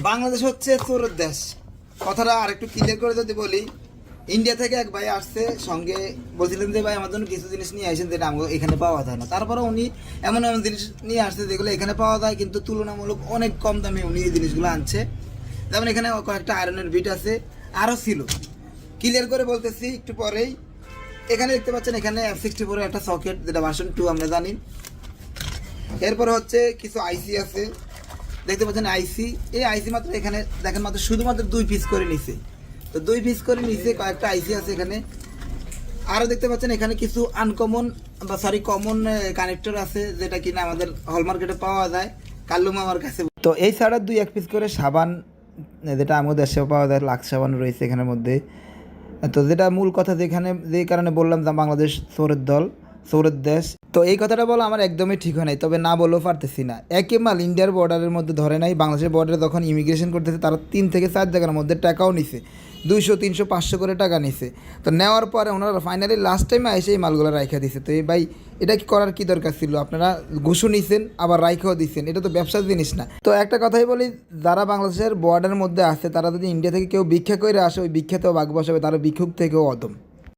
বাংলাদেশ হচ্ছে চোরের দেশ, কথাটা আরেকটু ক্লিয়ার করে যদি বলি। ইন্ডিয়া থেকে এক ভাই আসছে, সঙ্গে বলছিলেন যে ভাই আমার জন্য কিছু জিনিস নিয়ে আসেন যেটা আমাকে এখানে পাওয়া যায় না। তারপরে উনি এমন এমন জিনিস নিয়ে আসছে যেগুলো এখানে পাওয়া যায়, কিন্তু তুলনামূলক অনেক কম দামে উনি এই জিনিসগুলো আনছে। যেমন এখানে কয়েকটা আয়রনের বিট আছে, আরও ছিল। ক্লিয়ার করে বলতেছি একটু পরেই। এখানে দেখতে পাচ্ছেন, এখানে F64 একটা সকেট, যেটা ভার্সন 2 আমরা জানি। এরপরে হচ্ছে কিছু আইসি আছে, দেখতে পাচ্ছেন আইসি। এই আইসি মাত্র এখানে দেখেন মাত্র শুধুমাত্র 2 পিস করে নিছে। তো 2 পিস করে নিচে কয়েকটা আইসি আছে এখানে। আরও দেখতে পাচ্ছেন এখানে কিছু আনকমন বা কমন কানেক্টর আছে, যেটা কিনা আমাদের হল মার্কেটে পাওয়া যায় কাল্লু মামার কাছে। তো এই ছাড়া 2-1 পিস করে সাবান, যেটা আমাদের দেশে পাওয়া যায়, লাক্স সাবান রয়েছে এখানের মধ্যে। তো যেটা মূল কথা, যেখানে যে কারণে বললাম যে বাংলাদেশ চোরের দল, চোরের দেশ, তো এই কথাটা বলা আমার একদমই ঠিক হয় নাই, তবে না বলেও পারতেছি না। একই মাল ইন্ডিয়ার বর্ডারের মধ্যে ধরে নাই, বাংলাদেশের বর্ডারে যখন ইমিগ্রেশন করতেছে তারা 3 থেকে 4 জায়গার মধ্যে টাকাও নিছে, 200, 300, 500 করে টাকা নিছে। তো নেওয়ার পরে ওনারা ফাইনালি লাস্ট টাইমে এসে এই মালগুলো রাইখা দিছে। তো এই ভাই, এটা কি করার কি দরকার ছিল? আপনারা ঘুষও নিছেন আবার রাইখাও দিচ্ছেন, এটা তো ব্যবসার জিনিস না। তো একটা কথাই বলি, যারা বাংলাদেশের বর্ডারের মধ্যে আছে তারা যদি ইন্ডিয়া থেকে কেউ ভিক্ষা করে আসে, ওই ভিক্ষাতেও ভাগ বসাবে, তারা ভিক্ষুক থেকেও অদম।